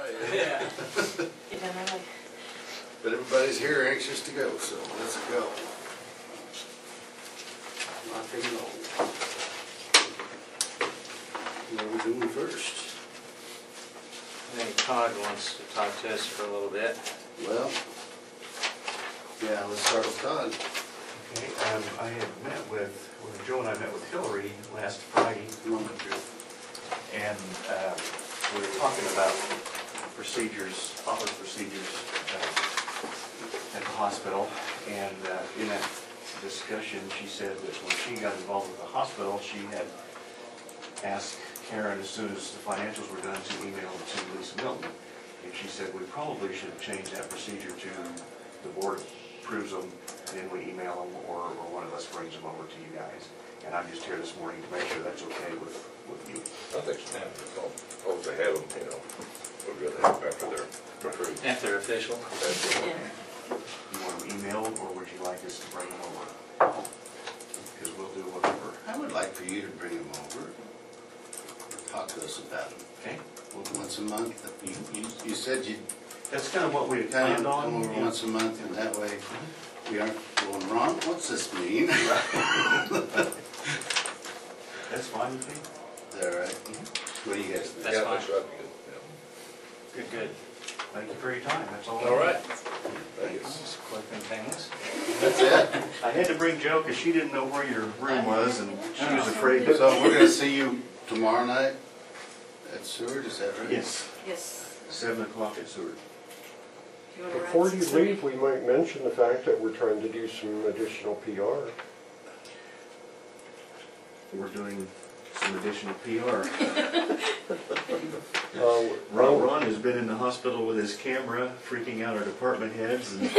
right. Yeah. But everybody's here anxious to go, so let's go. Rock and roll. What are we doing first? I think Todd wants to talk to us for a little bit. Well, yeah, let's start with Todd. Okay, I had met with Joe and I met with Hillary last Friday, and we were talking about procedures, office procedures at the hospital. And in that discussion, she said that when she got involved with the hospital, she had asked Karen, as soon as the financials were done, to email them to Lisa Milton. And she said we probably should change that procedure to the board approves them, and then we email them, or one of us brings them over to you guys. And I'm just here this morning to make sure that's okay with you. I think it's time to call, always to have them, you know, we're good after they're approved. If they're official. Yeah. You want them emailed, or would you like us to bring them over? Because we'll do whatever. I would like for you to bring them over. Talk to us about them. Okay. Once a month. You said you'd That's kind of what we had planned on. come over once a month, and that way we aren't going wrong. What's this mean? That's fine with me. Is that right? What do you guys think? That's Yeah, fine. that's right. Good, good. Thank you for your time. That's all. All right. Thank you. Just clipping things. That's it. I had to bring Joe because she didn't know where your room was, and she was afraid. So we're going to see you tomorrow night at Seward, is that right? Yes, Yes. 7 o'clock at Seward. You wanna Before write you something? leave, we might mention the fact that we're trying to do some additional PR. We're doing some additional PR. Ron, Ron has been in the hospital with his camera, freaking out our department heads, and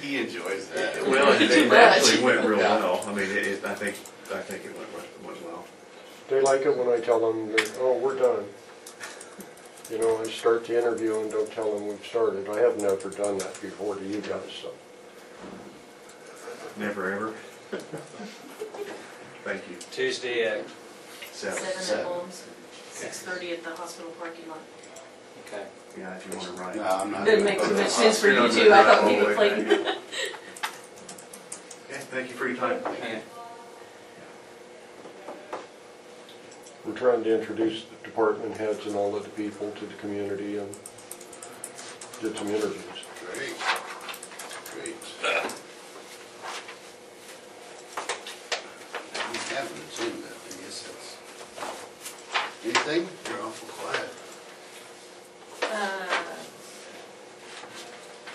He enjoys that. well, Too it much. actually went real well. I mean, I think it went well. they like it when I tell them, that, oh, we're done. You know, I start the interview and don't tell them we've started. I have never done that before to you guys, so. Never ever. Thank you. Tuesday at, 7 Seven. at Holmes, 6:30 at the hospital parking lot. okay. Yeah, if you want to write. No, I'm not. Didn't gonna make go too to much the sense for you hospital. too. I thought maybe All the way played. back. Okay, thank you for your time. Yeah. We're trying to introduce the department heads and all of the people to the community and did some interviews. Great. Great. We have an agenda, I guess that's. Anything? You're awful quiet.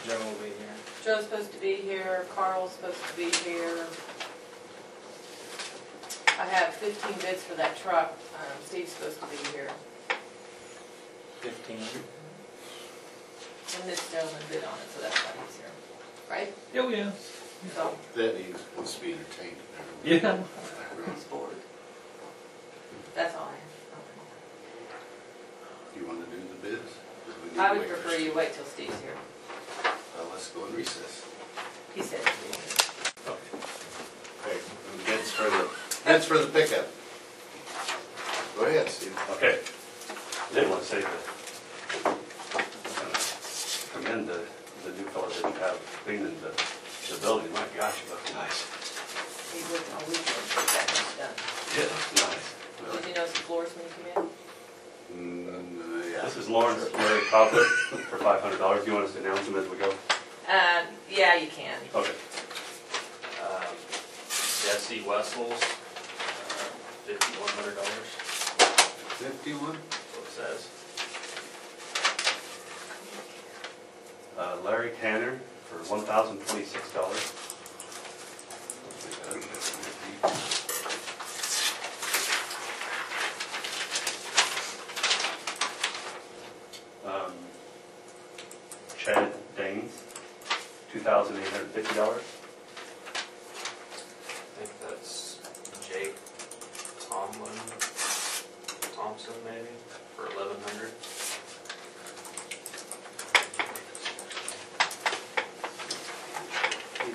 Joe will be here. Joe's supposed to be here, Carl's supposed to be here. I have 15 bids for that truck. Steve's supposed to be here. 15. And this gentleman bid on it, so that's why he's here. Right? Oh, yeah. So, That he wants to be entertained. Yeah. he's bored. That's all I have. You want to do the bids? Or do we need I to would wait for prefer Steve? you wait till Steve's here. Well, let's go in recess. He said he'd be here. Okay. Bids for the pickup. Go ahead, Steve. Okay. I did want to say that, commend the new fellow that you have cleaning the building. My gosh, it looks nice. He worked all weekend to get that much done. Yeah, it's nice. Did you notice the floors when you come Yeah. This is Lawrence Larry Cobbler for $500. Do you want us to announce them as we go? in? Yeah, you can. Okay. Jesse Wessels, $5,100. 51? That's what it says. Larry Tanner for $1,026. Chad Danes, $2,850. I think that's Jake Thompson maybe, for $1,100.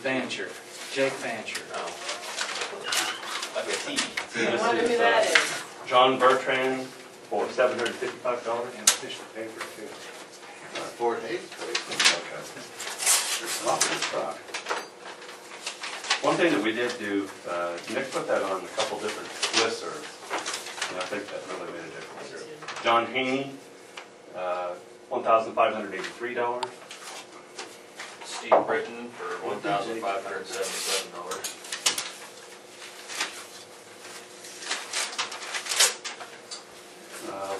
Fancher, Jake Fancher. Oh. Like a T. I wonder who that is. John Bertrand for $755. And official paper too. Fort Hays place. Okay. There's not this rock. One thing that we did do, Nick put that on a couple different listservs, and I think that really made a difference. John Haney, $1,583. Steve Britton for $1,577.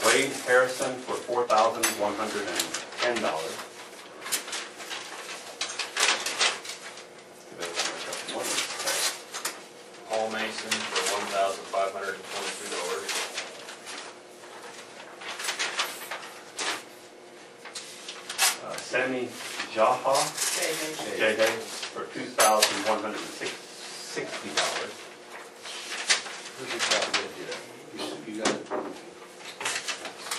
Wade Harrison for $4,110. Paul Mason for $1,522. Sammy Jaha, Okay, J-Day, for $2,160. Who's your top bid yet? You got it?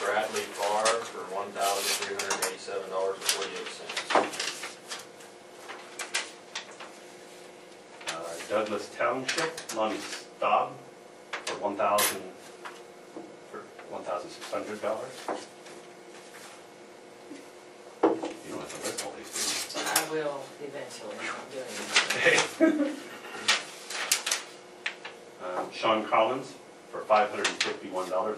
Bradley Farr for $1,387.48. Douglas Township, Lonnie Staub, for $1,600. You don't have to list all these things. I will eventually, I'm doing it. Sean Collins for $551.25.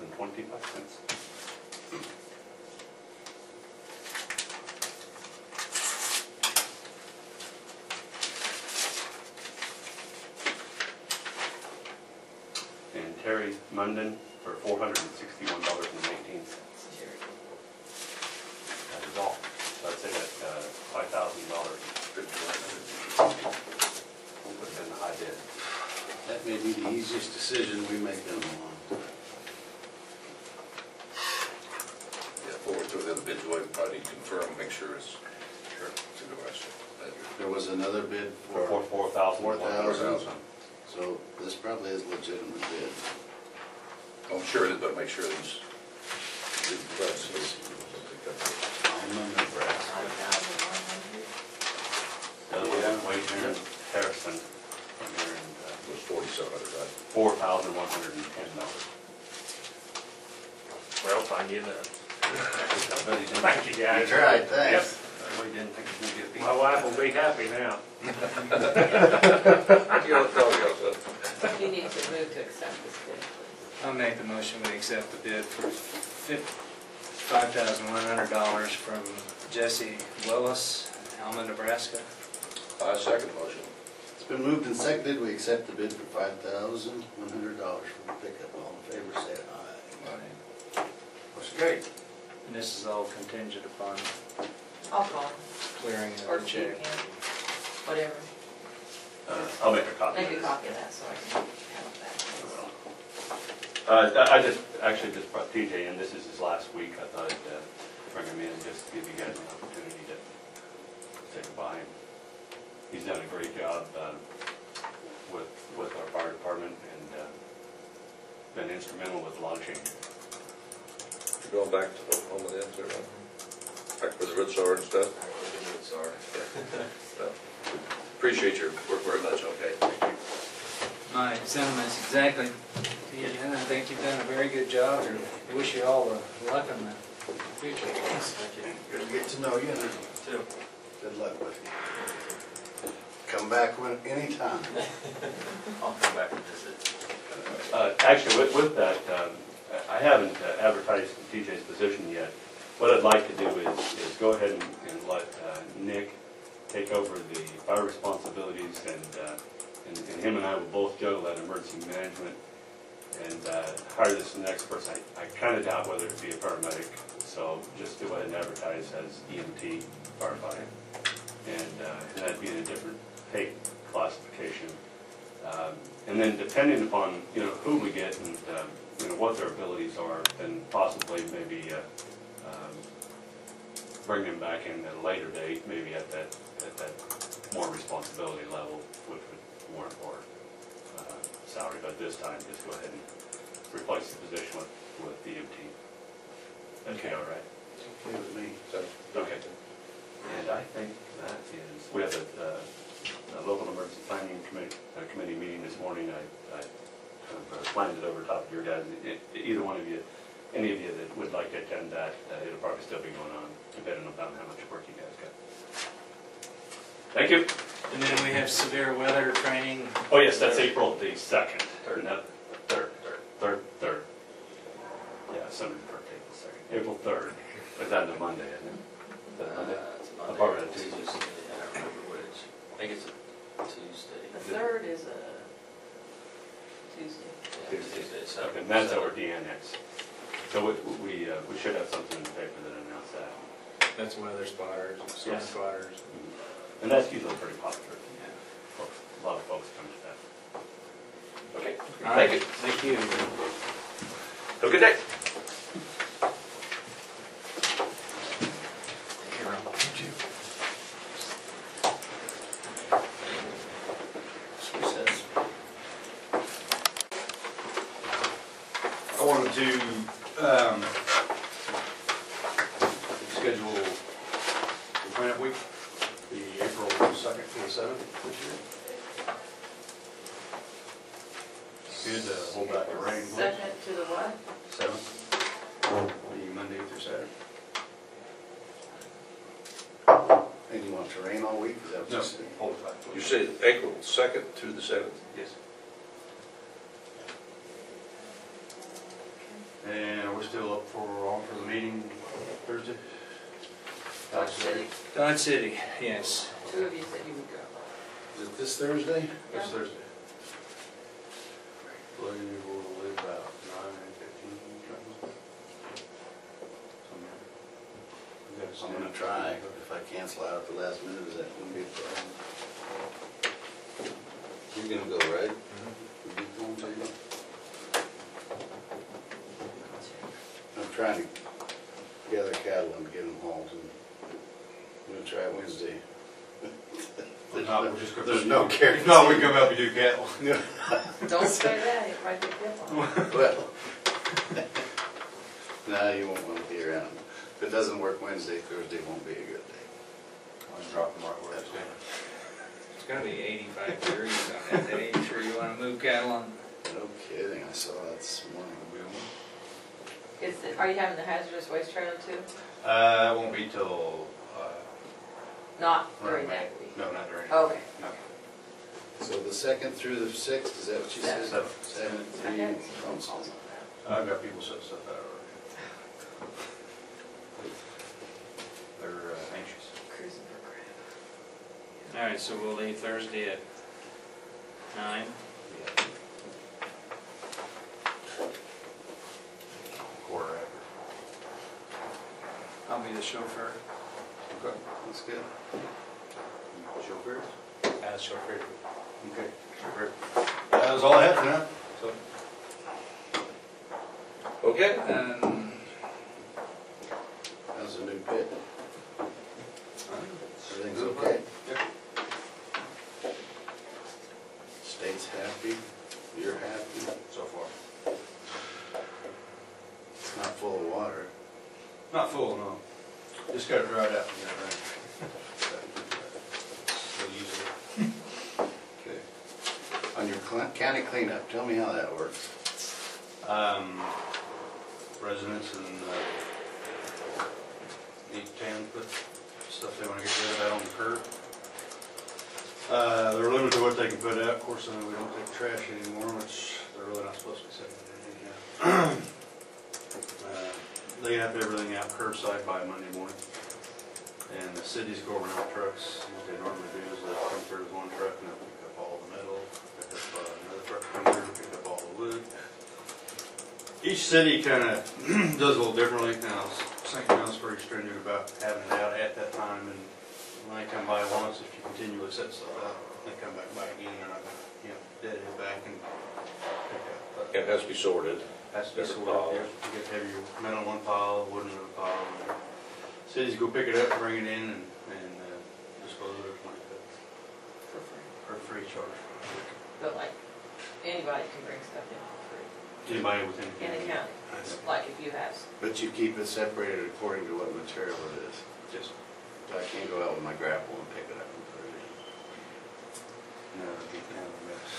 And Terry Munden for $461.18. That is all. So I'd say that $5,000 would have been the high bid. That may be the easiest decision we make in a long time. Yeah, forward to the other bids, we probably need to confirm, make sure it's a good question. There was another bid For for, 4,000. so this probably is a legitimate bid. I'm sure it is, but make sure these prices. Almond brass. 5,100. Wade Harrison from here and It was 4,700, right? $4,110. Well, if I can get that. Thank you, guys. You tried, thanks. I really didn't think it was going to get My wife will be happy now. You need to move to accept this bid, please. I'll make the motion, we accept the bid for $5,100 from Jesse Willis, Alma, Nebraska. Second motion. It's been moved and seconded, we accept the bid for $5,100 for the pickup. All in favor, say aye. Motion carried. And this is all contingent upon I'll call, clearing or of the you check. can, whatever. I'll make a copy. Make a copy of that so I can have that. I just brought TJ in. This is his last week. I thought I'd bring him in just to give you guys an opportunity to say goodbye. He's done a great job with our fire department and been instrumental with a lot of change. You're going back to Oklahoma then, too, right? Back for the root sore and stuff? So, appreciate your work very much, okay? My sentiments exactly. And I think you've done a very good job, and wish you all the luck in the future. Good to get to know you, and Too. good luck with you. Come back anytime. I'll come back and visit. Actually, with that, I haven't advertised TJ's position yet. What I'd like to do is go ahead and let Nick take over the fire responsibilities, and him and I will both juggle that emergency management and hire this next person. I kind of doubt whether it'd be a paramedic, so just go ahead and advertise as EMT firefighter, and that'd be in a different pay classification. And then depending upon who we get and what their abilities are, then possibly maybe bring them back in at a later date, maybe at that more responsibility level, which would warrant more salary. But this time, just go ahead and replace the position with the EMT. Okay, all right. Okay with me. Okay. And I think that is, we have a local emergency planning committee meeting this morning. I kind of planned it over top of your guys. Either one of you any of you that would like to attend that, it'll probably still be going on, depending on how much work you guys got. Thank you. And then we have severe weather training. Oh, yes, that's April the 2nd. Third. Yeah, somebody's birthday the 2nd. April 3rd. But that's a Monday, isn't it? Is that Monday? It's Monday. A part of that Tuesday. Tuesday. I don't remember which. I think it's a Tuesday. The third is a Tuesday. Yeah, Tuesday. So Okay, and that's our DNX. So we should have something in the paper that announce that. That's weather spotters, storm Yes. spotters. And that's usually pretty popular. A lot of folks come to that. Okay, All thank right, you. thank you. Have a good day. I wanted to schedule the cleanup week, the April 2nd to the 7th this year. Good to hold back the rain. please. Second to the what? 7th, the Monday through Saturday. And you want to rain all week, is that what No, you said? hold it back. You said April 2nd to the 7th? Yes. And are we still up on for the meeting Thursday? Dodge City. Dodge City, yes. Two of you said you would go. Is it this Thursday? It's Thursday. I believe we'll leave about 9:15. I'm gonna try, if I cancel out at the last minute, is that gonna be a problem? You're gonna go, right? You going to? I'm trying to gather cattle and get them hauled, and I'm gonna try Wednesday. If not, we'll just go. There's no guarantee. If not, we come up and do cattle. Don't say that, it might be different. Well, no, you won't want to be around. If it doesn't work Wednesday, Thursday won't be a good day. I'll drop them right where it's standing. It's gonna be 85 degrees on that day. You sure you wanna move cattle on? No kidding, I saw that this morning. Are you having the hazardous waste trailer too? It won't be till, Not during around May. that week? No, not during. Okay. No. So the 2nd through the 6th, is that what you said? Seven. 7 I had to some calls on that. I've got people set stuff out already. They're anxious. Cruising for crap. All right, so we'll leave Thursday at 9. Quarter after. I'll be the chauffeur. Okay, that's good. Chauffeurs? As chauffeur. Okay. Chauffeur. That was all I had for now. So. Okay. How's the new pit? Everything's okay? Yep. State's happy, you're happy, So far. it's not full of water. Not full, no. Just got it dried out and get it ready. We'll use it. Okay. On your county cleanup, tell me how that works. Residents and need 10 put stuff they want to get rid of out on the curb. They're limited to what they can put out. Of course, we don't take trash anymore, which they're really not supposed to be setting it in. They have everything out curbside by Monday morning. And the cities go around with trucks. What they normally do is they come through with one truck and they'll pick up all the metal, pick up another truck come through, pick up all the wood. Each city kind of does a little differently. Now, St. John's pretty stringent about having it out at that time, and when they come by once, if you continually set stuff out, they come back by again, they're not gonna, deadhead back and pick up. It has to be sorted. Has to be Different sorted, piles. you get to have your metal in one pile, wood in another pile. and Cities go pick it up, bring it in, and dispose of it when it goes, For free. for free charge. But like, anybody can bring stuff in for free. Anybody within the In the county. county, like if you have, But you keep it separated according to what material it is. Just, So I can't go out with my grapple and pick it up and put it in. no, it'd be kind of a mess.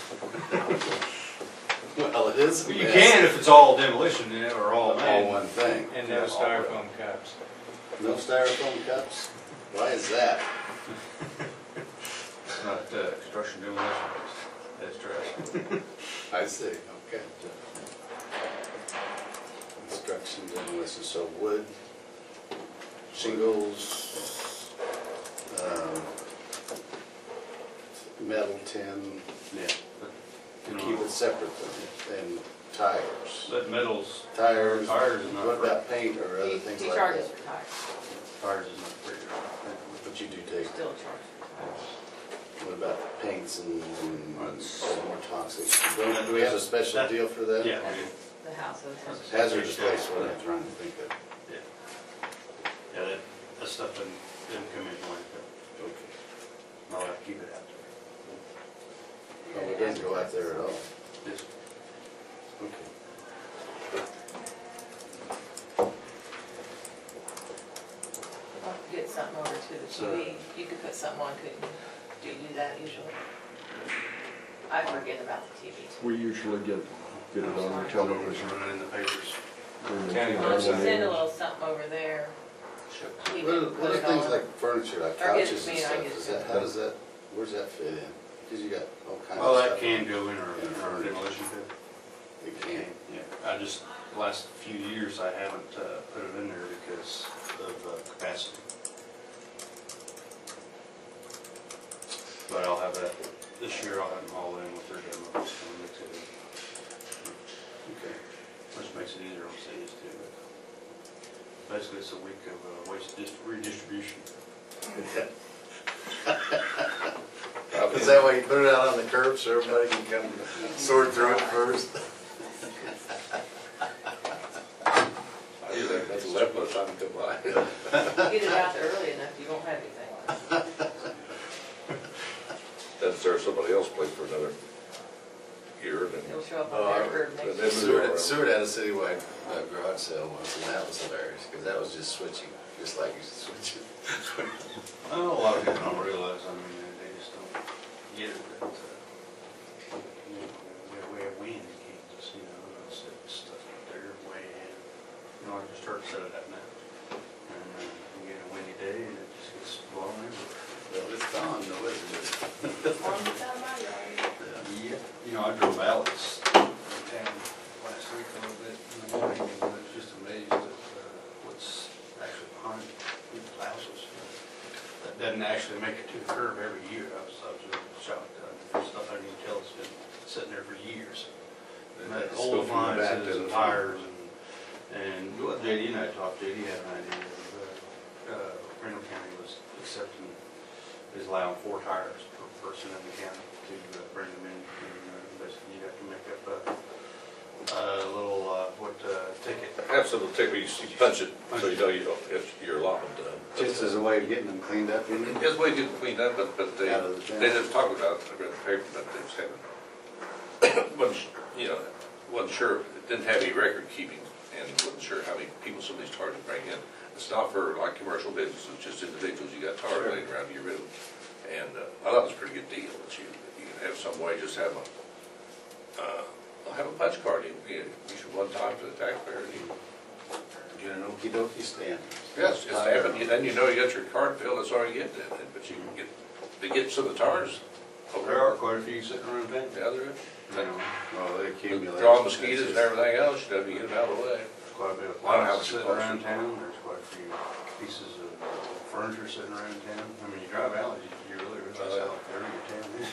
Well, it is a You mess. can if it's all demolition, you know, or all All man. one thing. And no styrofoam cups. No styrofoam cups? Why is that? It's not construction demolition, that's trash. I see, okay. Construction demolition, so wood, shingles, metal, tin, Yeah. But, you keep know, it separate than tires. that metals, Tires, tires is not what free. about paint or other things He like charges that? for tires, Tires is not free. But you do take, still charges for tires. what about paints and That's- more toxic? Do we have a special deal for that? Yeah, we do. The houses. Hazardous waste, what I'm trying to think of. Yeah, that stuff didn't come in like that. Okay. I'll have to keep it out Oh, it doesn't go out there at all. there. Yes. Okay. I'll have to get something over to the TV. You could put something on, couldn't you? Do you do that usually? I forget about the TV. We usually get it on the television. Running in the papers. County Why don't you send a Or little something over there? We What can are put it things on. like furniture, like Or get it couches to and me and I stuff? get it Is to that, you. how does that, where's that fit in? Because you got all kinds of Well, stuff. that can go in our demolition pit. It can. Yeah, I just, the last few years, I haven't put it in there because of capacity. But I'll have that, this year I'll have them all in with their demos and mix it in, Okay. which makes it easier on cities too. Basically, it's a week of waste redistribution. Is that why you put it out on the curb so everybody can come sort through it first? I usually have nothing left by the time I come by. Get it out there early enough, you won't have anything. Then serve somebody else place for another year, then. It'll show up Oh, on I their curb then next they year. move it around. Seward had a citywide garage sale once, and that was hilarious, because that was just switching, just like you switching. Well, a lot of people don't realize, I mean, they just don't get it, that, you know, we have wind in Kansas, you know, and it's stuff up there way ahead. You know, I just heard set it at night. And you get a windy day and it just gets blown everywhere. Well, it's gone, though, isn't it? As long as it's out of my yard. Yeah. You know, I drove Alex down last week a little bit in the morning, and I was just amazed at what's actually behind people's houses. That doesn't actually make it to the curb every year. I was really shocked. There's stuff I didn't tell it's been sitting there for years. And that It's old still from the back, appliances and doesn't it? tires and what JD and I talked, JD had an idea of, Randall County was accepting, is allowing 4 tires per person in the county to bring them in. And basically you have to make up a little, ticket. Absolute ticket, you punch it, so you know you're allotted. Just as a way of getting them cleaned up, you mean? It's way to get it cleaned up, but they, Out of the town. they just talked about, I read the paper, that they was having, wasn't sure, it didn't have any record keeping, and wasn't sure how many people some of these tires would bring in. It's not for like commercial businesses, just individuals, you got tires laying around, you get rid of them. And I thought it was a pretty good deal, that you can have some way, just have a punch card, you should one time for the taxpayer, and you Get an okey-dokey stamp. yes, just have it, then you know you got your card filled, that's all you get then, but you can get, they get some of the tires. There are quite a few sitting around town. The other, Oh, they accumulate. draw mosquitoes and everything else, you know, you get them out of the way. There's quite a bit of I don't know how appliances much it sitting costs. around town. There's quite a few pieces of furniture sitting around town. I mean, you drive out, you really realize how dirty your town is.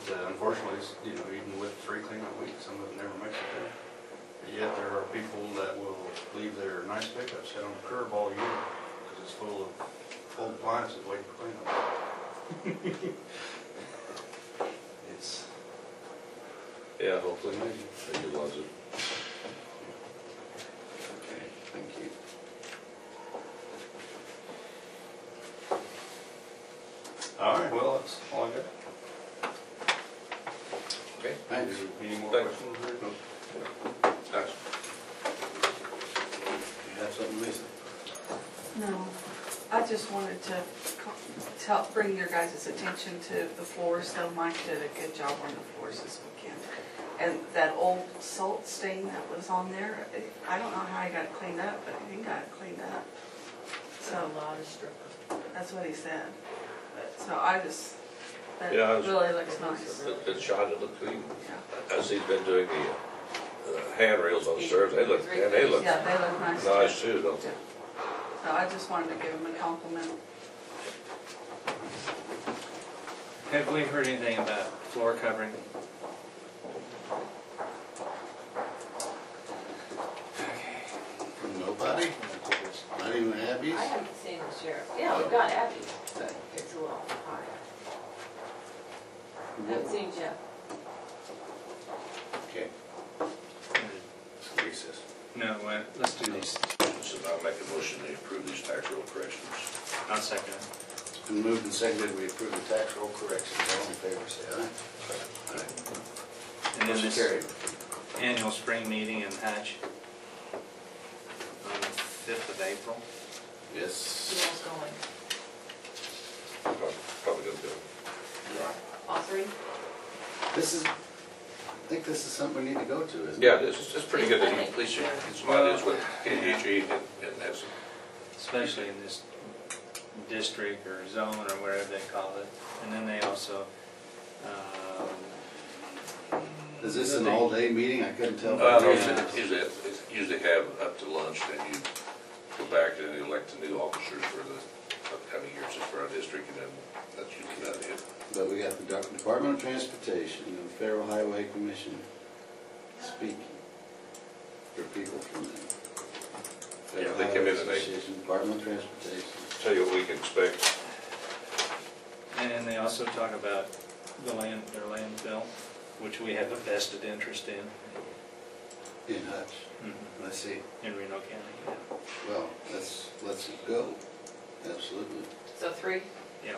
But unfortunately, you know, even with 3 cleanup weeks, some of them never make it there. But yet there are people that will leave their nice pickups sit on the curb all year because it's full of old appliances waiting for cleanup. It's, Yeah, hopefully, they utilize it. Okay, thank you. all right, well, that's all I got. Okay. Thanks. Any more Thanks. questions? Or? Thanks. You have something, Lisa? No, I just wanted to bring your guys' attention to the floors, though Mike did a good job on the floors this weekend. And that old salt stain that was on there, I don't know how he got it cleaned up, but he got it cleaned up. So So a lot of stripper. that's what he said. So I just, that Yeah, I was- really looks nice. It's shot, it looked clean. Yeah. As he's been doing the handrails on the stairs, they look Yeah, they look nice. nice too, don't they? So I just wanted to give him a compliment. Have we heard anything about floor covering? Nobody? Not even Abby's? I haven't seen the sheriff. Yeah, we've got Abby, but it's a little high. Haven't seen Jeff. Okay. Recess. No, let's do these. So I'll make a motion to approve these tax roll corrections. I'll second it. It's been moved and seconded, we approve the tax roll corrections. All in favor, say aye. Aye. And then Motion this carried. annual spring meeting in Hatch on the 5th of April. Who Yes. else going? Probably gonna do. All three? This is, I think this is something we need to go to, isn't it? Yeah, it's pretty good, that at least you get some ideas what each and that's, Especially in this district or zone or wherever they call it. And then they also, Is this an all-day meeting? I couldn't tell. no, Yeah. it's usually have up to lunch, then you go back and elect the new officers for the upcoming years for our district, and then that's usually about it. But we got the Department of Transportation and the Federal Highway Commission speaking for people from them. Yeah, they come in and they- Department of Transportation. Tell you what we can expect. and they also talk about their landfill, which we have a vested interest in In Hutch. I see. in Reno County. Yeah. Well, let's go. Absolutely. So three? Yeah.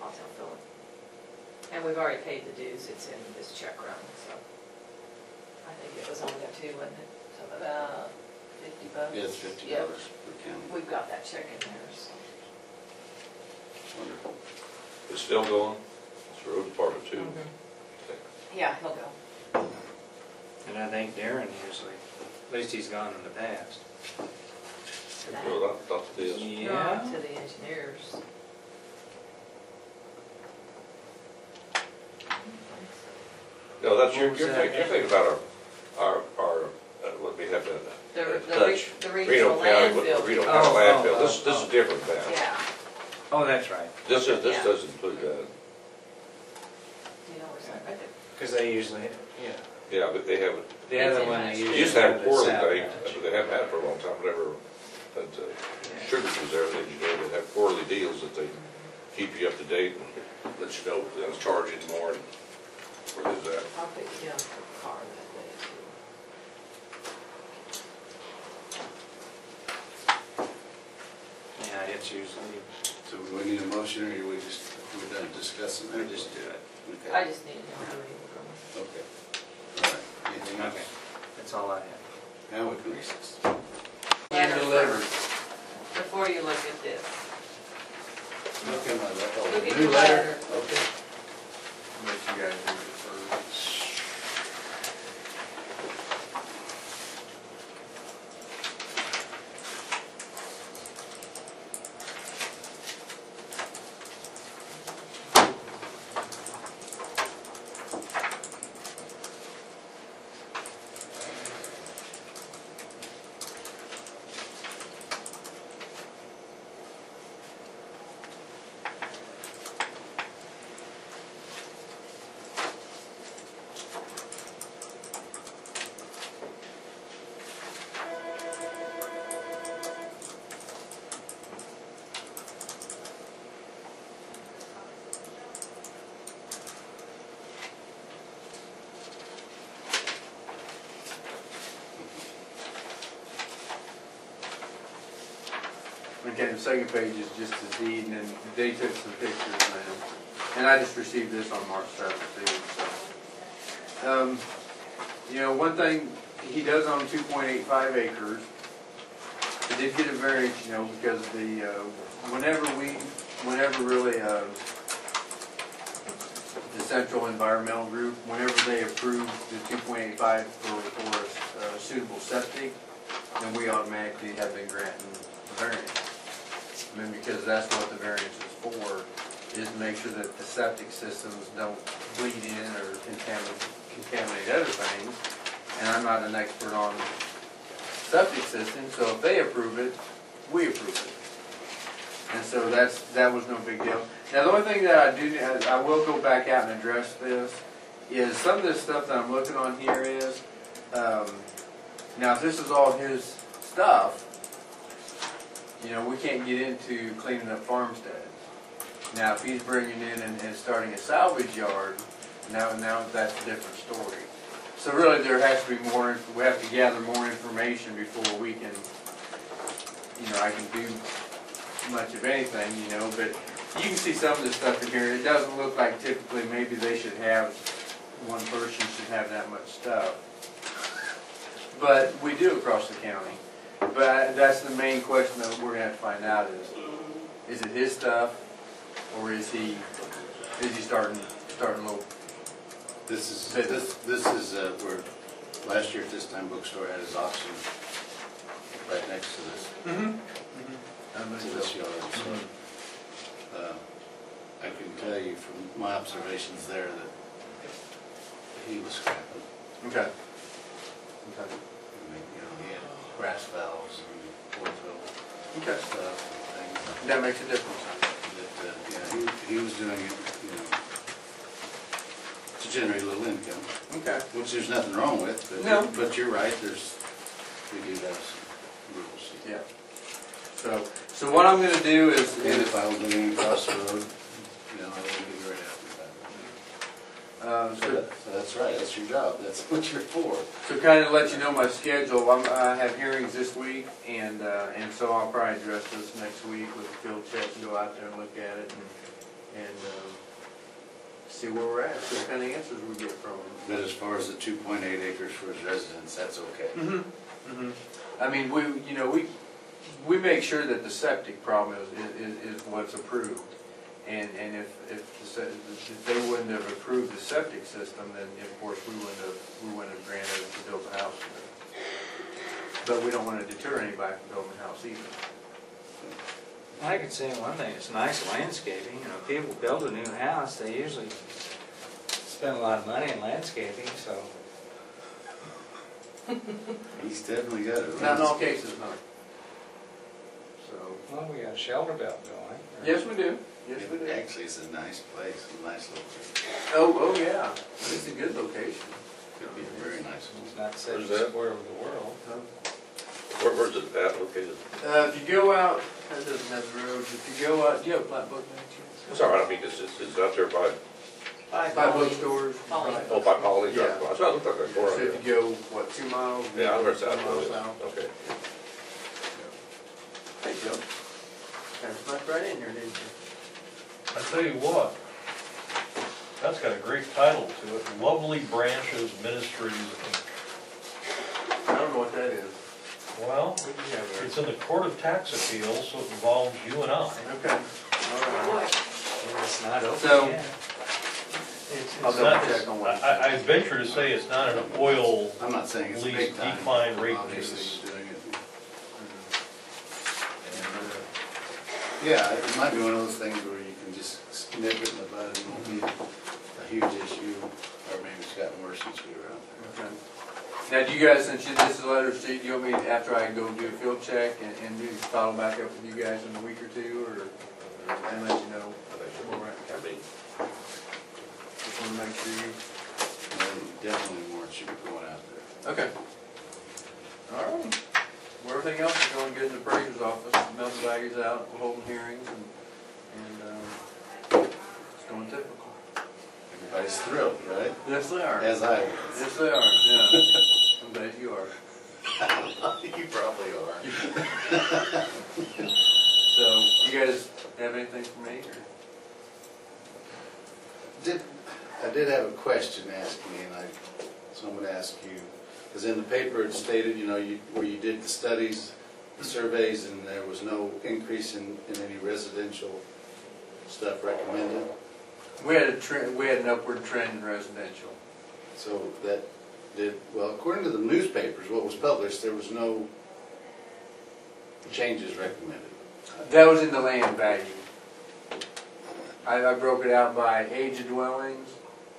I'll tell Philip. And we've already paid the dues, it's in this check run, so. I think it was only a two, wasn't it? So about $50. Yeah, it's $50 Yep. per county. We've got that check in there, so. Wonderful. It's still going, it's road department too. Yeah, he'll go. And I think Darren usually, at least he's gone in the past. Well, not this. Yeah. To the engineers. No, that's, What you're was thinking about our, what we have to touch. The Reno regional County, landfill. Reno Oh, County landfill, oh, this is different than that. Yeah. Oh, that's right. This Yeah. doesn't include that. You know, where's that right there? Because they usually, yeah. Yeah, but they haven't, The other It's in one Hatch. they they usually used to have have quarterly the pay, South Hatch. but they haven't had it for a long time, whenever, but Sugars was there, they have quarterly deals that they keep you up to date and let you know if they'll charge anymore and where there's at. I'll pick you up the car that day too. Yeah, it's usually, So we need a motion, or we just, we're done discussing we that? just do it. Okay. I just need to know how many we're going. Okay. All right. Anything else? Okay, that's all I have. Now we can recess. And delivered. Before you look at this, Look at my letter. Look at New your letter. Okay. Let you guys read it first. Okay, the second page is just the deed, and then they took some pictures now. And I just received this on March 17th, so. You know, one thing, he does own 2.85 acres. We did get a variance, you know, because the, whenever really, the Central Environmental Group, whenever they approved the 2.85 for suitable septic, then we automatically have been granting the variance. I mean, because that's what the variance is for, is to make sure that the septic systems don't bleed in or contaminate other things. And I'm not an expert on septic systems, so if they approve it, we approve it. And so that was no big deal. Now, the only thing that I will go back out and address this, is some of this stuff that I'm looking on here is, now if this is all his stuff, you know, we can't get into cleaning up farmsteads. Now, if he's bringing in and starting a salvage yard, now that's a different story. So really, there has to be more, we have to gather more information before we can, you know, I can do much of anything, you know, but you can see some of this stuff in here. It doesn't look like typically maybe they should have, one person should have that much stuff. But we do across the county. But that's the main question that we're going to have to find out is it his stuff, or is he starting low? This is where last year at this time bookstore had his auction right next to this. To this yard. So, I can tell you from my observations there that he was scrapping. Okay. I mean, you know, he had grass valves and oil stuff and things. That makes a difference. That, yeah, he was doing it, you know, to generate a little income. Okay. Which there's nothing wrong with. But No. But you're right. We do have some rules. Yeah. So what I'm going to do is And if I was living across the road, you know, I wouldn't be very happy about it. So that's right. That's your job. That's what you're for. So kind of let you know my schedule. I have hearings this week, and so I'll probably address this next week with a field check and go out there and look at it and see where we're at, see what kind of answers we get from them. But as far as the 2.8 acres for his residence, that's okay. I mean, we make sure that the septic problem is what's approved. And if they wouldn't have approved the septic system, then of course we wouldn't have granted it to build a house. But we don't want to deter anybody from building a house either. I could say one thing, it's nice landscaping. You know, people build a new house, they usually spend a lot of money in landscaping, so. He's definitely got it. Not in all cases, no. So. Well, we got a shelter belt going. Yes, we do. Yes, we do. Actually, it's a nice place, a nice location. Oh yeah. It's a good location. Could be a very nice one. It's not set Where's that? square of the world. Where's it at located? If you go out, that doesn't have the road. If you go out, do you have a flat book next to you? It's all right, I mean, it's out there by, By bookstores. Polly. oh, by Polly. Yeah. That's what I looked like that door. So if you go, what, 2 miles? Yeah, I remember 2 miles that. south. Okay. Hey, Joe. Kind of snuck right in here, didn't you? I tell you what, that's got a great title to it, Lovely Branches Ministries, Inc. I don't know what that is. Well, What do you have there? it's in the Court of Tax Appeals, so it involves you and I. Okay. All right. It's not open So- yet. I'll It's double not- check on what. I venture to say it's not an oil I'm not saying it's lease big time. decline rate Obviously, business. he's doing it. Yeah, it might be one of those things where you can just nip it in the bud and won't be a huge issue, or maybe it's gotten worse since we were out there. Okay. Now, do you guys, since this is a letter sheet, do you want me, after I go do a field check and do follow back up with you guys in a week or two, or, and let you know where we're at? Okay. Just want to make sure you. Definitely warrants you going out there. Okay. All right. Well, everything else is going good in the appraiser's office. Melton Bagger's out, we're holding hearings, and it's going typical. Everybody's thrilled, right? Yes, they are. As I was. Yes, they are, yeah. I'm glad you are. You probably are. So, you guys have anything for me, or? I did have a question asked me, and so I'm going to ask you, because in the paper it stated, you know, where you did the studies, surveys and there was no increase in any residential stuff recommended. We had a trend, we had an upward trend in residential. So that did, well, according to the newspapers, what was published, there was no changes recommended. That was in the land value. I broke it out by age of dwellings,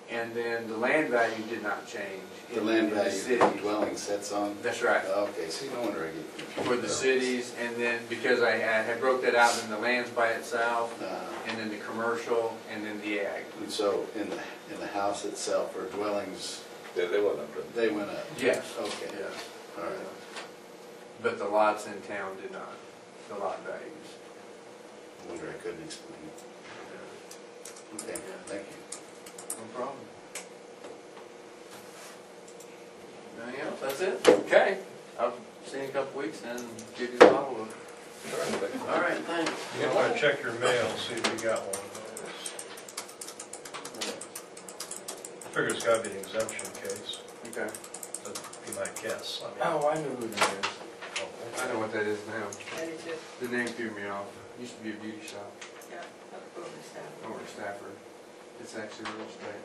and then the land value did not change. The land in value city. of the dwellings, that's on? That's right. Okay, see, no wonder I get confused. For the cities, and then because I had broke that out in the lands by itself, and then the commercial, and then the ag. And so in the house itself, or dwellings, They wasn't up they went up? Yes. Okay. Yes. All right. But the lots in town did not, the lot values. I wonder I couldn't explain it. Okay, thank you. No problem. Anything else? That's it? Okay. I'll see you in a couple weeks and give you a follow-up. All right, thanks. You want to check your mail, see if you got one of those. I figure it's got to be an exemption case. Okay. That'd be my guess. Oh, I know who that is. Oh, I know what that is now. I do too. The name threw me off. Used to be a beauty shop Yeah, up over the staff. over in Stafford. It's actually real estate.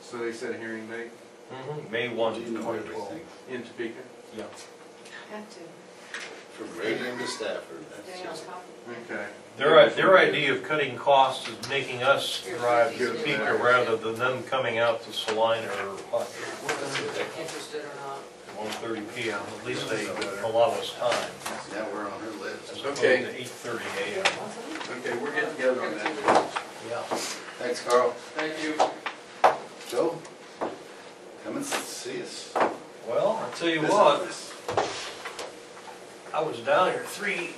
So they set a hearing date Mhm. May 1, Do you know 2012. everything? in Topeka. Yeah. Have to. From Radium to Stafford, that's Stay on just, top of it. Okay. Their idea of cutting costs is making us drive to Here's Topeka 50. rather than them coming out to Salina or what, Interested or not. 1:30 PM. At least they allow us time. now we're on her list. As opposed Okay. to 8:30 AM. Okay, we're getting together on that. Yeah. Thanks, Carl. Thank you. Joe, come and see us. Well, I'll tell you Visit what, us. I was down here 3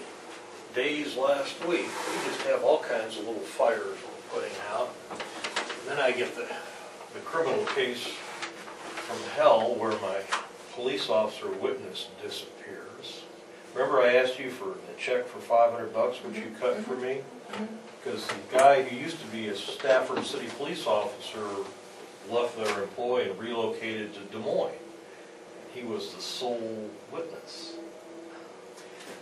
days last week. We just have all kinds of little fires we're putting out. And then I get the criminal case from hell where my police officer witness disappears. Remember I asked you for a check for $500, which you cut for me? Because the guy who used to be a Stafford City police officer left their employ and relocated to Des Moines. He was the sole witness.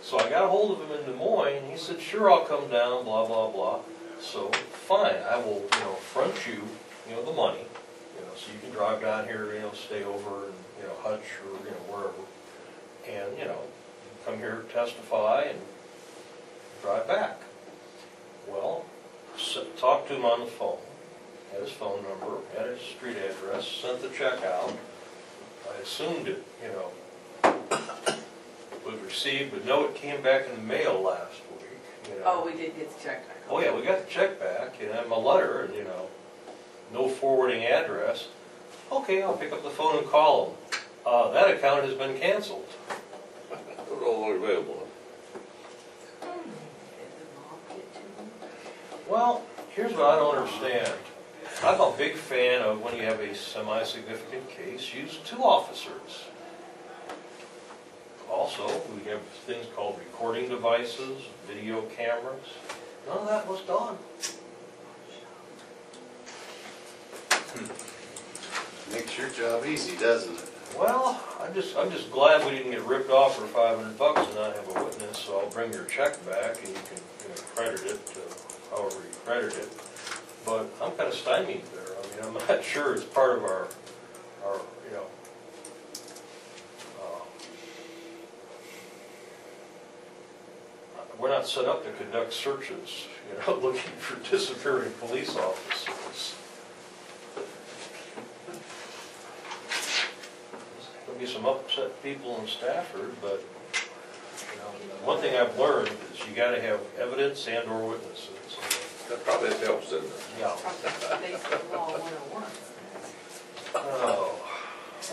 So I got a hold of him in Des Moines, and he said, sure, I'll come down, blah, blah, blah. So, fine, I will, front you, the money, so you can drive down here, stay over and, Hutch or, wherever. And, come here, testify, and drive back. Well, talked to him on the phone, had his phone number, had his street address, sent the check out. I assumed it, was received, but no, it came back in the mail last week. Oh, we did get the check back. Oh yeah, we got the check back, and my letter, and no forwarding address. Okay, I'll pick up the phone and call them. That account has been canceled. They're all available. Well, here's what I don't understand. I'm a big fan of when you have a semi-significant case, use 2 officers. Also, we have things called recording devices, video cameras. None of that was done. Makes your job easy, doesn't it? Well, I'm just glad we didn't get ripped off for $500 and not have a witness. So I'll bring your check back and you can credit it however you credit it. But I'm kind of stymied there. I mean, I'm not sure it's part of our we're not set up to conduct searches, looking for disappearing police officers. There'll be some upset people in Stafford, but one thing I've learned is you got to have evidence and/or witnesses. That probably helps, doesn't it? Yeah. Basic law 101. Oh,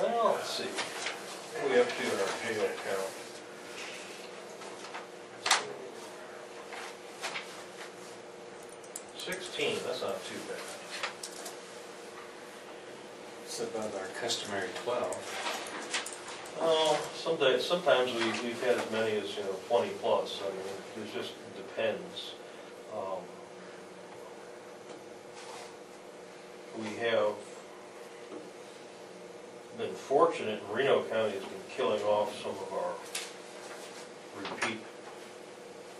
well, let's see. What do we have to do in our jail account? $16, that's not too bad. It's above our customary 12. Oh, sometimes we've had as many as 20 plus. I mean, it just depends. We have been fortunate. Reno County has been killing off some of our repeat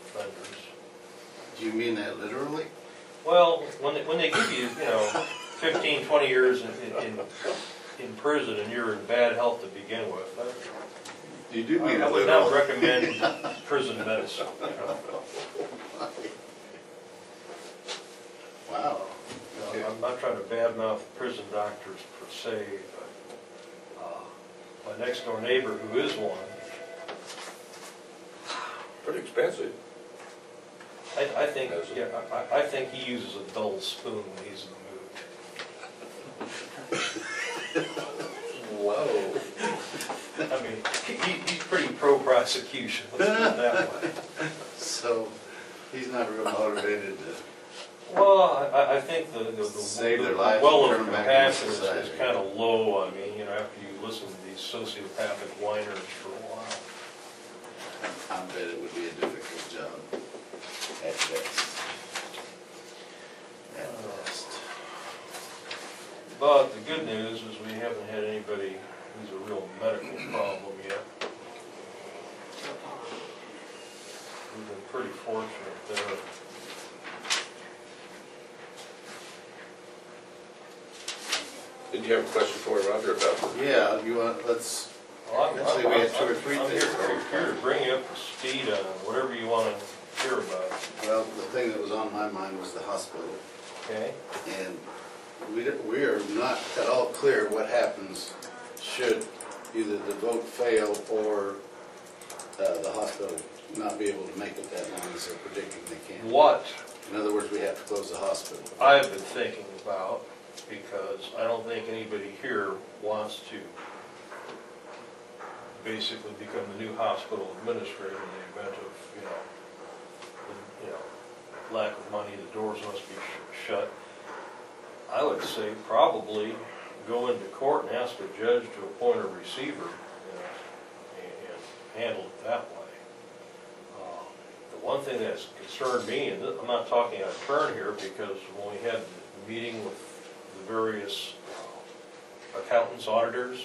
offenders. Do you mean that literally? Well, when they give you, 15, 20 years in prison and you're in bad health to begin with, You do mean I it would not literally. recommend prison medicine. Wow. Okay. I'm not trying to badmouth prison doctors per se, but my next door neighbor, who is one, Pretty expensive. I think, I think he uses a dull spoon when he's in the mood. Whoa. I mean, he's pretty pro-prosecution, let's put it that way. So, he's not real motivated to, Well, I think the Save their lives well and of turn them back compassion into is society. kind of low. I mean, after you listen to these sociopathic whiners for a while. I bet it would be a difficult job at best. At best. But the good news is we haven't had anybody who's a real medical problem yet. We've been pretty fortunate there. Did you have a question for me, Roger, about? Yeah, you want, let's see, we had two or three I'm things. here to bring you up to speed on whatever you want to hear about. Well, the thing that was on my mind was the hospital. Okay? And we are not at all clear what happens should either the vote fail or the hospital not be able to make it that long as they're predicting they can. What In other words, we have to close the hospital. I've been thinking about, because I don't think anybody here wants to basically become the new hospital administrator in the event of, lack of money, the doors must be shut. I would say probably go into court and ask a judge to appoint a receiver, and handle it that way. The one thing that's concerned me, and I'm not talking out of turn here, because when we had the meeting with the various accountants, auditors,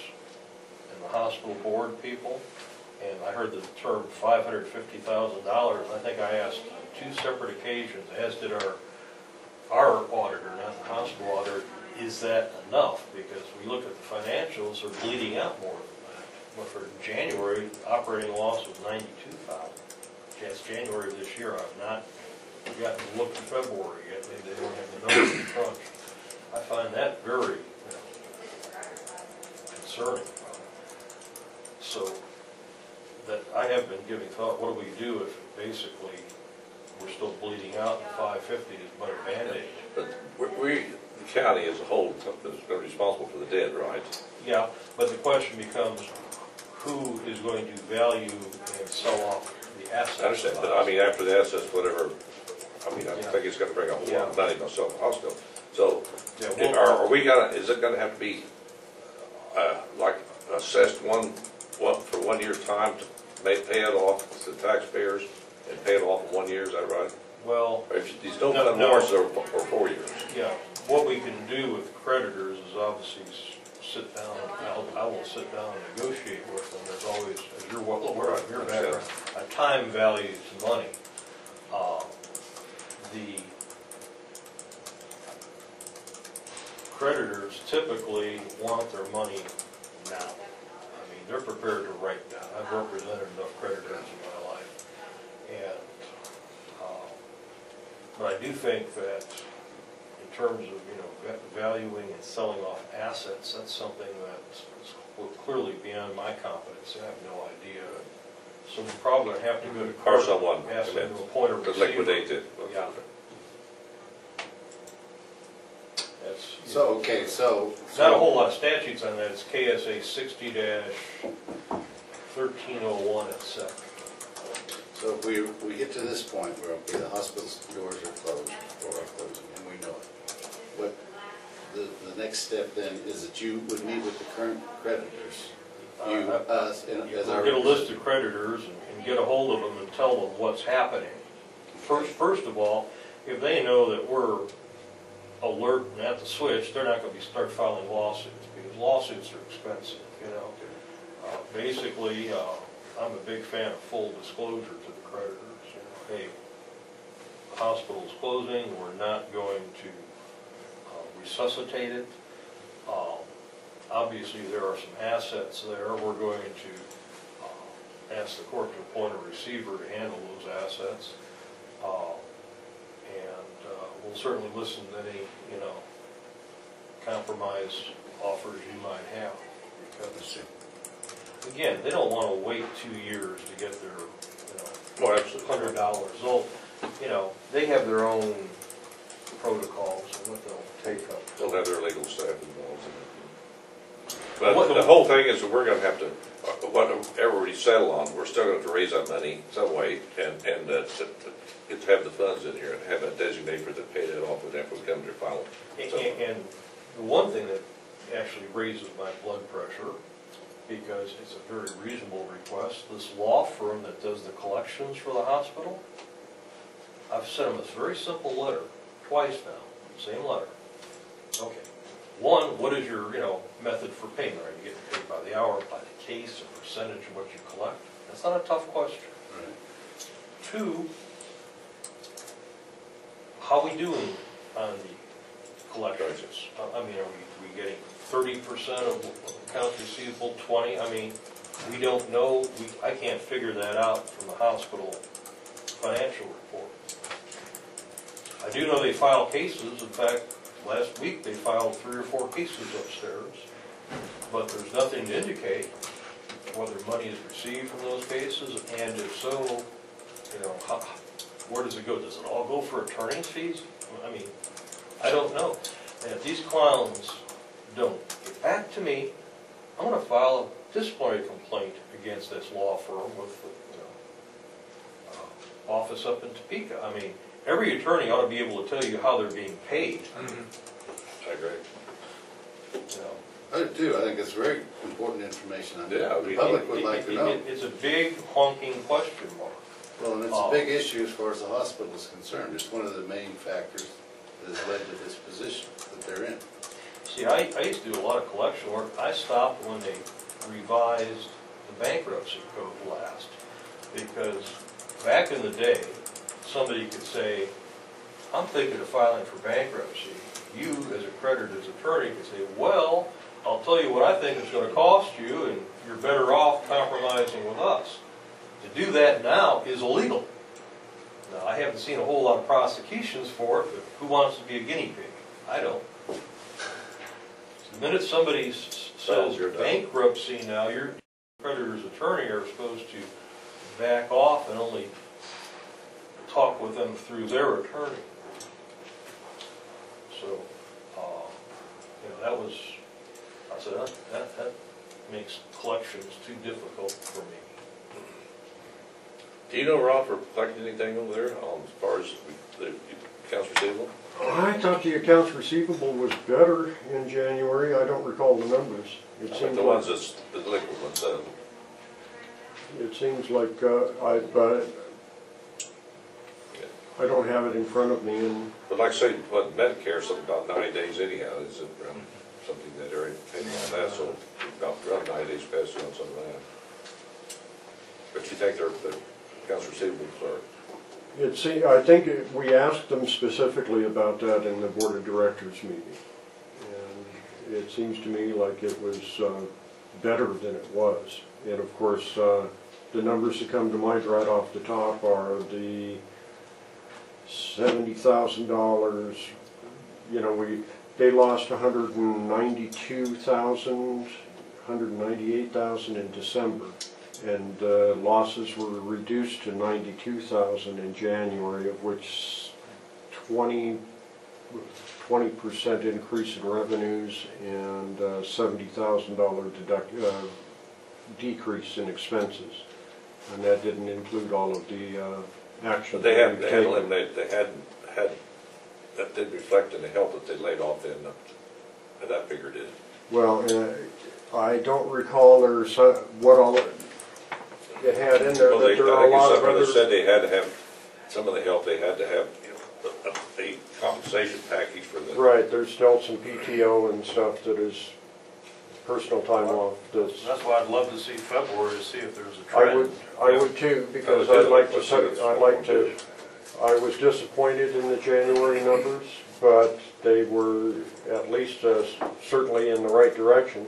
and the hospital board people, and I heard the term $550,000, I think I asked on 2 separate occasions, as did our auditor, not the hospital auditor, is that enough? Because we look at the financials, they're bleeding out more than that. But for January, operating loss was $92,000. That's January of this year. I've not gotten to look at February yet. They don't have the numbers in front. I find that very concerning. So that I have been giving thought, what do we do if basically we're still bleeding out and 550 is but a Band-Aid? But we, the county as a whole, is going to be responsible for the dead, right? Yeah, but the question becomes, who is going to value and sell off the assets? I understand, but I mean, after the assets, whatever, I mean, I Yeah. think it's going to bring a whole lot of Yeah. money to sell the hospital. So, Yeah, are we gonna, is it going to have to be, like, assessed for 1 year's time to pay it off to the taxpayers and pay it off in 1 year, is that right? Well, Or if these don't No, come no. more, so for 4 years? yeah, what we can do with creditors is obviously sit down, I will sit down and negotiate with them. There's always, as you're well aware of your background, a time value to money. The creditors typically want their money now. I mean, they're prepared to write down. I've represented enough creditors in my life. And, but I do think that in terms of, valuing and selling off assets, that's something that's clearly beyond my competence. I have no idea. So we're probably going to have to go to court. Or someone ask them to appoint a to receiver. liquidate it? Yeah. That's, So, okay, so. not a whole lot of statutes on that. It's KSA 60-1301 at SEC. So if we get to this point where, okay, the hospital's doors are closed, or are closing, and we know it, what, the next step then is that you would meet with the current creditors, us, and as our. Get a list of creditors and get a hold of them and tell them what's happening. First of all, if they know that we're alert and at the switch, they're not going to start filing lawsuits, because lawsuits are expensive, Basically, I'm a big fan of full disclosure to the creditors. You know, hey, the hospital's closing, we're not going to resuscitate it. Obviously, there are some assets there. We're going to ask the court to appoint a receiver to handle those assets. We'll certainly listen to any, you know, compromise offers you might have. Because, again, they don't want to wait 2 years to get their, you know, $100. They'll, you know, they have their own protocols and what they'll take up. They'll have their legal staff involved in it. But the whole thing is that we're gonna have to, whatever we settle on, we're still gonna have to raise that money some way and to have the funds in here and have a designator that pay that off with after we come to your final. And the one thing that actually raises my blood pressure, because it's a very reasonable request, this law firm that does the collections for the hospital, I've sent them a very simple letter, twice now, same letter. Okay. One, what is your, you know, method for payment? Are you getting paid by the hour, by the case, a percentage of what you collect? That's not a tough question. Right. Two, how we doing on the collections? I mean, are we getting 30% of accounts receivable, 20? I mean, we don't know. I can't figure that out from the hospital financial report. I do know they file cases. In fact, last week they filed 3 or 4 cases upstairs, but there's nothing to indicate whether money is received from those cases, and if so, you know, where does it go? Does it all go for attorney's fees? I mean, I don't know. And if these clowns don't get back to me, I'm going to file a disciplinary complaint against this law firm with the, you know, office up in Topeka. I mean, every attorney ought to be able to tell you how they're being paid. Mm-hmm. I agree. You know. I do too. I think it's very important information. I mean, Yeah, the public would like to know. It's a big honking question mark. Well, and it's a big issue as far as the hospital is concerned. It's one of the main factors that has led to this position that they're in. See, I used to do a lot of collection work. I stopped when they revised the bankruptcy code last, because back in the day, somebody could say, I'm thinking of filing for bankruptcy. You, as a creditor's attorney, could say, well, I'll tell you what I think it's going to cost you, and you're better off compromising with us. To do that now is illegal. Now, I haven't seen a whole lot of prosecutions for it, but who wants to be a guinea pig? I don't. The minute somebody says bankruptcy now, your creditor's attorney are supposed to back off and only talk with them through their attorney. So, you know, that was, I said, that makes collections too difficult for me. Do you know, Rob, for collecting anything over there as far as the accounts receivable? I thought the accounts receivable was better in January. I don't recall the numbers. It Like seems the ones that's the liquid ones. It seems like I don't have it in front of me. And But like I say, what Medicare, something about 90 days anyhow, is it something that they're paying on that, so about 90 days past due on some of that. But you think the accounts receivables are? I think we asked them specifically about that in the board of directors meeting, and it seems to me like it was better than it was. And of course, the numbers that come to mind right off the top are the $70,000. You know, they lost 198,000 in December. And losses were reduced to 92,000 in January, of which 20% increase in revenues and $70,000 decrease in expenses. And that didn't include all of the action. But they had eliminated. They had that did reflect in the help that they laid off in that figure did. Well, I don't recall what all it had in there. Well, But there are a lot of others. Said they had to have some of the help. They had to have, you know, a compensation package for the. Right. There's still some PTO and stuff that is personal time off. That's why I'd love to see February, to see if there's a trend. I would too, because I'd like to, I was disappointed in the January numbers, but they were at least certainly in the right direction.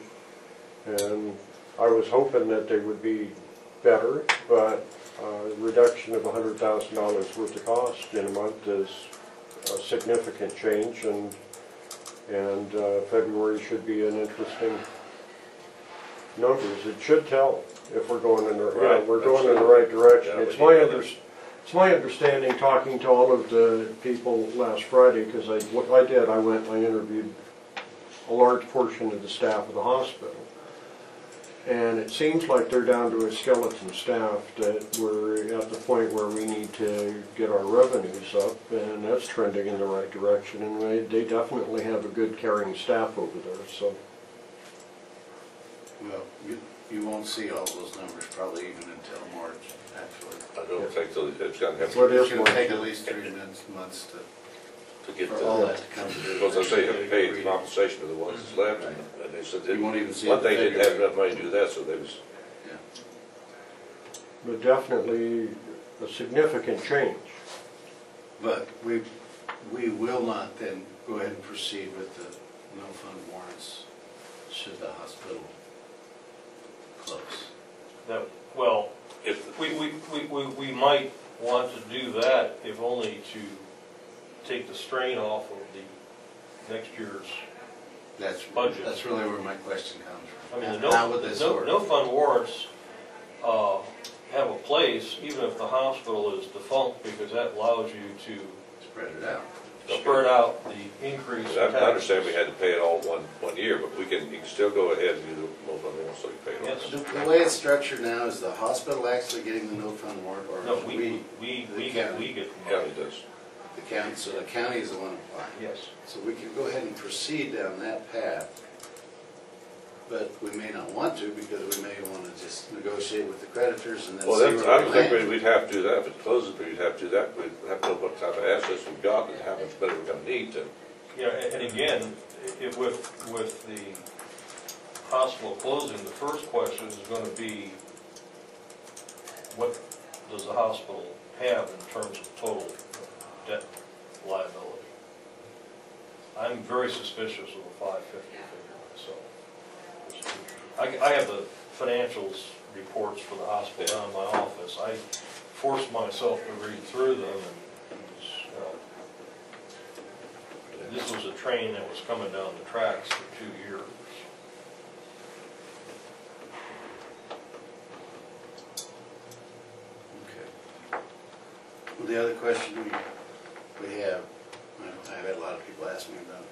And I was hoping that they would be better, but a reduction of $100,000 worth of cost in a month is a significant change, and February should be an interesting numbers. It should tell if we're going in the we're going in the right direction. It's my understanding, talking to all of the people last Friday, because I interviewed a large portion of the staff of the hospital. And it seems like they're down to a skeleton staff, that we're at the point where we need to get our revenues up, and that's trending in the right direction. And they definitely have a good caring staff over there. So, well, you won't see all those numbers probably even until March, actually. I don't think so. It's going to have It's going to take at least 3 months to get for all that to come through. Because I say you have to pay the compensation to the ones that's left, and they said You won't even see one it thing didn't have figure. enough money to do that, so they was. Yeah. but definitely a significant change. But we will not then go ahead and proceed with the no fund warrants should the hospital close. That, well, If we might want to do that, if only to take the strain off of the next year's budget. That's really where my question comes I from. mean, the How would this work? no fund warrants have a place, even if the hospital is defunct, because that allows you to Spread it out. spread out the increase in I understand we taxes. had to pay it all one year, but you can still go ahead and do the no fund warrant, so you pay it all. Yes. The way it's structured now, is the hospital actually getting the no fund warrant, or No, is we the get county? the County money. does. The county, so the county is the one applying. Yes. So we can go ahead and proceed down that path, but we may not want to, because we may want to just negotiate with the creditors and then Well, see that's, I where we was thinking land. we'd have to do that, if it closes, we'd have to do that, we'd have to know what type of assets we've got and how much better we're gonna need to. Yeah, and again, with the hospital closing, the first question is going to be, what does the hospital have in terms of total debt liability? I'm very suspicious of the 550 figure myself. I have the financials reports for the hospital down in my office. I forced myself to read through them, and this was a train that was coming down the tracks for 2 years. Okay. Well, the other question we have, I've had a lot of people ask me about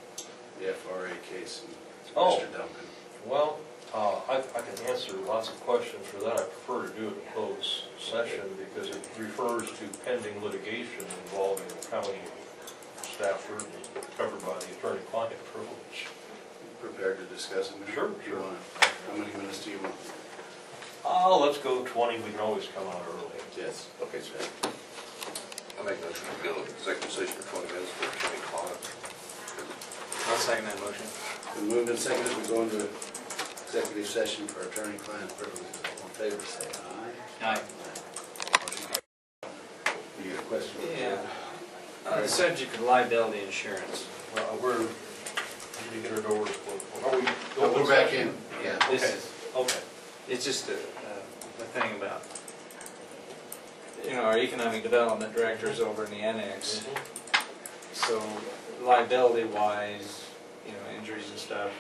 the FRA case and Oh. Mr. Duncan. Well, I can answer lots of questions for that. I prefer to do it in closed session because it refers to pending litigation involving the county of Stafford and covered by the attorney-client privilege. Prepared to discuss it? Sure, Do you sure. want, how many minutes do you want? Oh, let's go 20. We can always come out early. Yes. Okay, so I make a motion to go to executive session for 20 minutes for attorney-client. I'll second that motion. We moved and seconded, we go into executive session for attorney-client privileges. All in favor, say aye. Aye. You got a question? Yeah. The subject of liability insurance. We're, you turn it over to, are we? Oh, we're back in, yeah. This Okay. is, Okay. it's just a thing about, our economic development directors over in the annex. So liability-wise, injuries and stuff,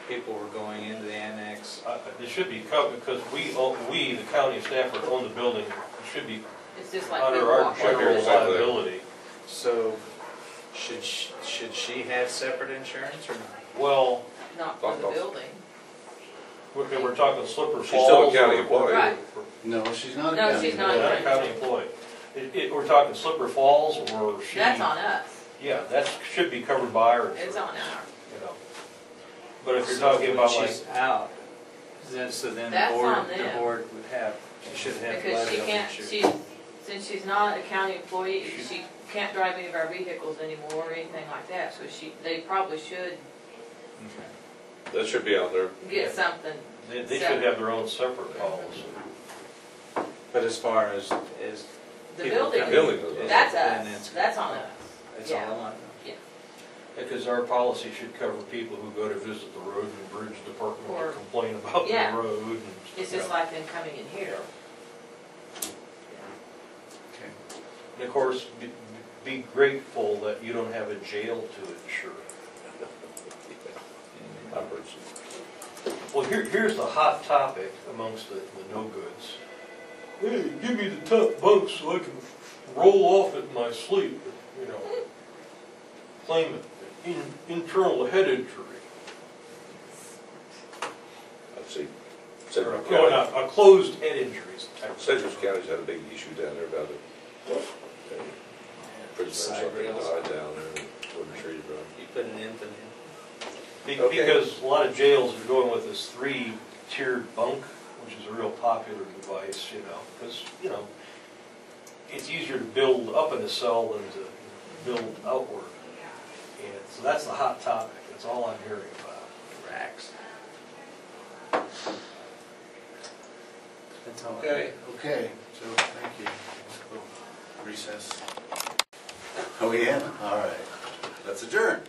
people were going into the annex. It should be covered because we, the county of Stafford, own the building. It should be It's just like under we our walk general around. liability. So should she have separate insurance or not? Well, Not for the building. we're talking Slipper Falls. She's still a county employee. Right. No, she's not a No, county. she's not. Not a county employee. We're talking Slipper Falls or she. That's on us. Yeah, that should be covered by our It's insurance, on our. But if you're So talking when about like, she's out, then the That's board, on the them. board would have, she should have Because she liability can't, insurance. since she's not a county employee, she can't drive any of our vehicles anymore or anything like that, so they probably should Okay. That should be on there. get something. They should have their own separate policy. But as far as The people building, coming- Building goes up. that's then us, it's- that's on us. It's Yeah. all on. Because our policy should cover people who go to visit the road and bridge department Or- to complain about the yeah. road. And, It's just like them coming in here. And of course, be grateful that you don't have a jail to insure. I've heard some. Well, here's the hot topic amongst the no-goods. Hey, give me the top bunk so I can roll off it in my sleep, you know. Claim internal head injury. I've seen Or Sedgwick County. a closed head injury. is the type of- Sedgwick County's had a big issue down there about it. Prisoners Side like rails. died down there and wouldn't treat it right. You put an infant in. Okay. Because a lot of jails are going with this 3-tiered bunk, which is a real popular device, you know, because, you know, it's easier to build up in a cell than to build outward. And so that's the hot topic, that's all I'm hearing about. Racks. That's all. Okay. Okay, so thank you. We'll recess. Oh, yeah, all right. Let's adjourn.